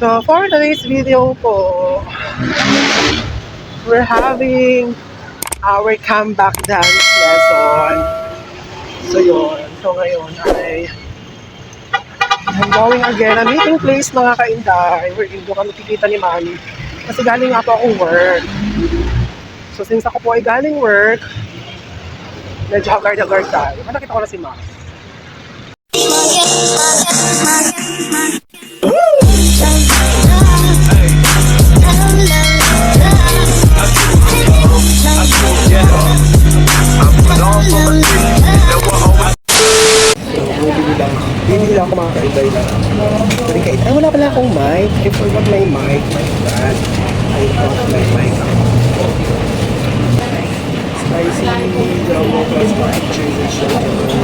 So for today's video po, we're having our comeback dance lesson. So yun. So ngayon ay I'm going again. A meeting place mga kainday. We're in doon kami kikita ni Mami. Kasi galing nga po akong work. So since ako po ay galing work, medyo hagard-hagard tayo. Nakita ko na si Mami. Bibili lang ako mga kaibay na. Ay, wala pala akong mic. I forgot my mic. My God. I forgot my mic. Spicy Jumbo plus pictures and shoulders.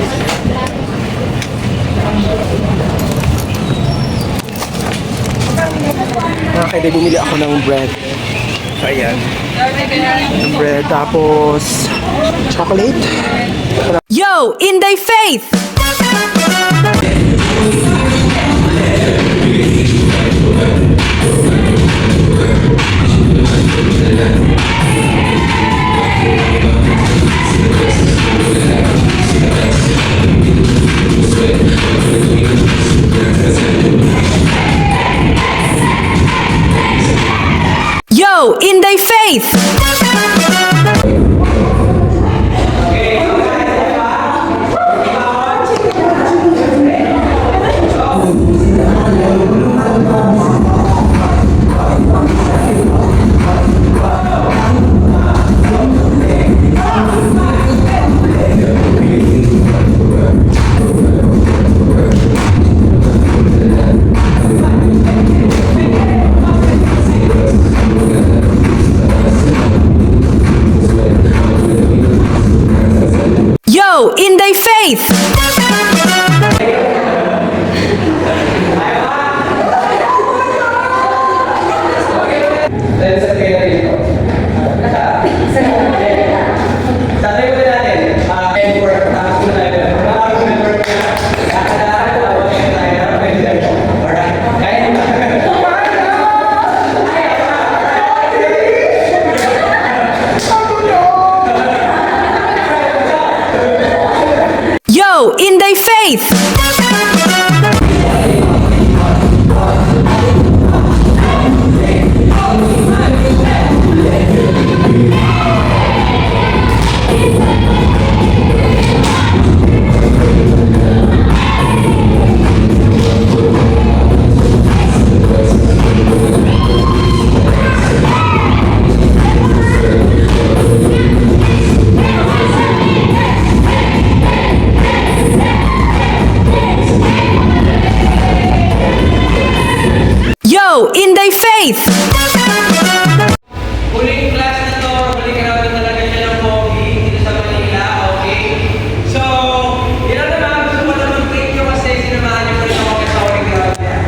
Mga kaibay, bumili ako ng bread. Ayan. Ng bread. Tapos, chocolate. Yo, Inday Faith! Yo, Inday Faith! Yo, Inday Faith! Yo, Inday Faith! Yo, Inday Faith! Huling class na to, huling natin talaga siya ng pogi dito sa Manila, okay? So, yun ang naman, gusto mo naman thank you kasi sinamahan niyo rin ako sa huling class niya.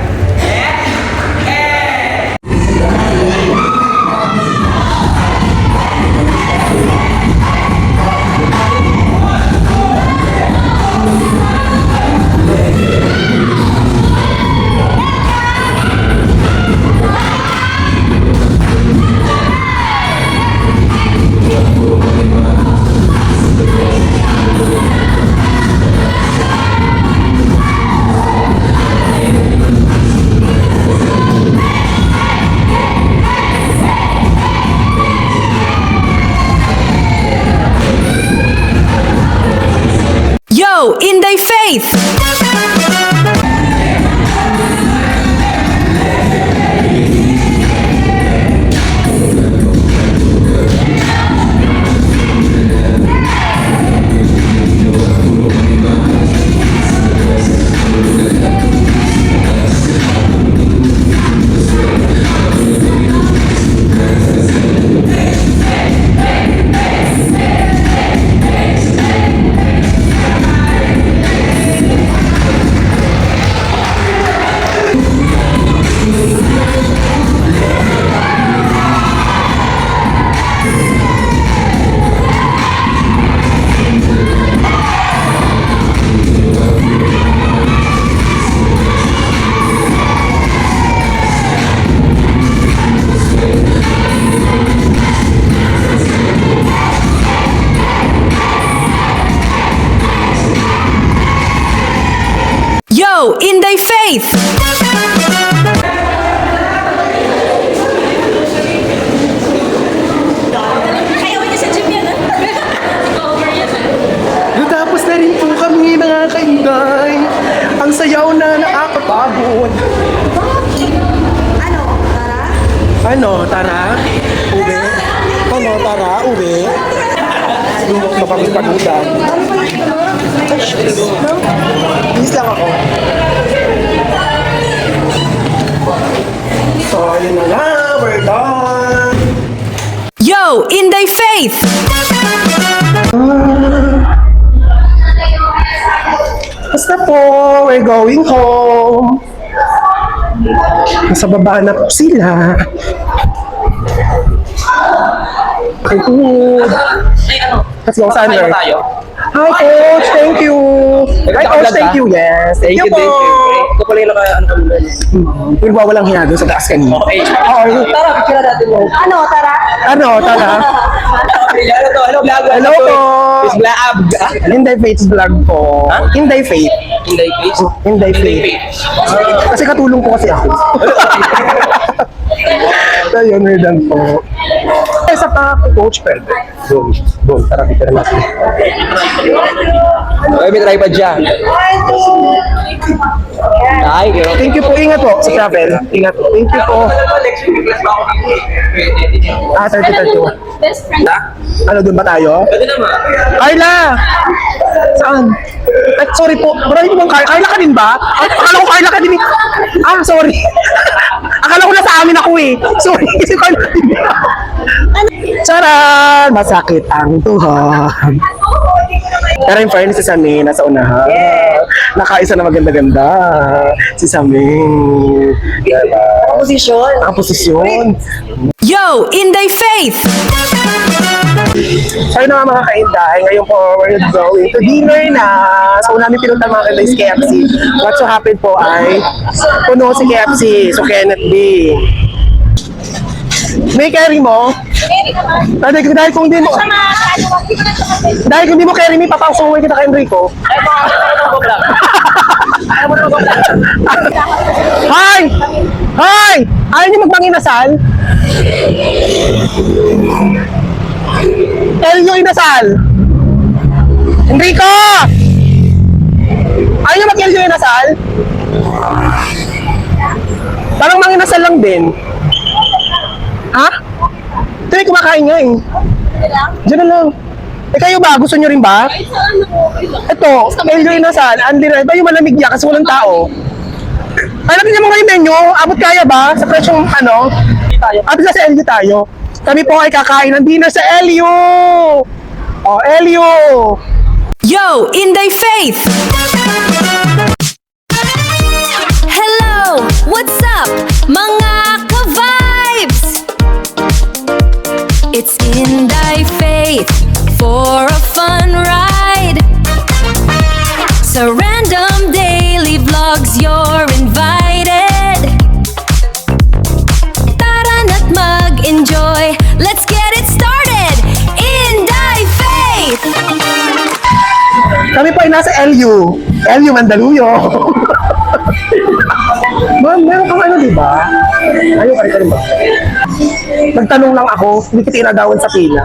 Yo, Inday Faith! Yo, Inday Faith! Natapos na rin po kami mga kainday. Ang sayaw na nakakapagod. Ano, tara? Uwi? Ano, tara? Uwi? Lumok na pagpagudan. Please lang ako. So, yun na nga. We're done. Yo, Inday Faith! Basta po, we're going home. Nasa baba na po sila. Good. Let's go, Sander. Hi, Coach. Thank you. Hi, Coach. Thank you. Yes. Thank you po. Ito pala yung Yung walang hiya doon sa taas kanina. Okay. Okay. Tara, picture natin mo. Ano, tara? Ano to? Hello, vlog. Hello po. It's vlog. Inday Faith's vlog po. Ha? Inday Faith. Inday Faith. Inday Faith. Kasi katulong po kasi ako. So yun, we're done po. Isa pa, Coach, pwede. Doon, tara, picture natin. Okay, may tripod siya. Ay, pero... Thank you po. Ingat po sa travel. Ingat po. Thank you po. Next week, class pa ako. 30-31. Best friend. Ano, doon ba tayo? Pwede naman. Carla! Saan? Eh, sorry po. Maraming pong Carla. Carla ka din ba? Akala ko Carla ka din. Ah, sorry. Akala ko nasa amin ako eh. Sorry. Si Carla din. Charan! Masakit ang tuhod. Pero in fairness, si Sami nasa unahan. Nakaisa na maganda-ganda. Si Sami. Diba? Ang posisyon. Yo, Inday Faith! So yun na nga mga kainday, ngayon po we're going to dinner na. So namin pinunta mga kainday sa KFC. What so happened po ay puno si KFC, so Kenneth B. May carry mo? Dahil kung di mo carry me, papasukin kita kay Enrico. Hi! Hi! Ayaw niyo magpanginasal? Elio Inasal! Enrico! Ayaw niyo mag-Elio Inasal? Parang manginasal lang din. Ha? Ito yung kumakain nga eh. Diyan na lang. Eh kayo ba? Gusto nyo rin ba? Ito, Elio Inasal. Ba yung malamig niya kasi walang tao? Alam niyo mo ngayon menu? Abot kaya ba? Sa presyong ano? Abot na sa Elio tayo. Kami po ay kakain ng dinner sa Elio! Oh, Elio! Yo, Inday Faith! Hello! What's up, mga ka-vibes? It's Inday Faith for a fun ride. Sa random daily vlogs, you're invited. Tara na't mag-enjoy. Let's get it started! Inday Faith! Kami po ay nasa Elio. Elio Mandaluyong. Ma'am, meron kang ano, di ba? Ayaw ka rin ba? Nagtanong lang ako, hindi kita inagawan sa pila.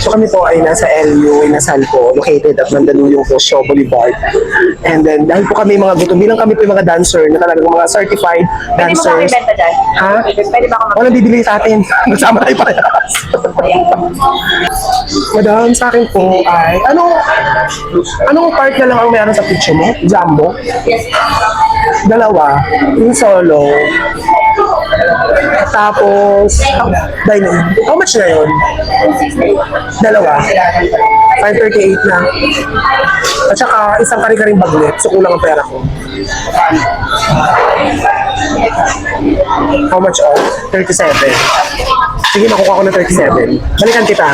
So kami po ay nasa LU, Inasal po, located at Mandaluyong po, Shaw Boulevard. And then, dahil po kami mga gutom, bilang kami po yung mga dancer, na talagang mga certified dancers. Pwede mo kami benta dyan? Ha? Pwede ba ako Walang bibili sa atin. Nagsama tayo parehas. Madam, sa akin po ay, anong part na lang ang meron sa picture mo? Jumbo? Yes. Dalawa. Yung solo. Tapos, dining. How much na yun? Dalawa. 538 na. At saka, isang kari-karing bagnet. So, kulang ang pera ko. How much off? 37. Sige, nakuha ko ng 37. Balikan kita.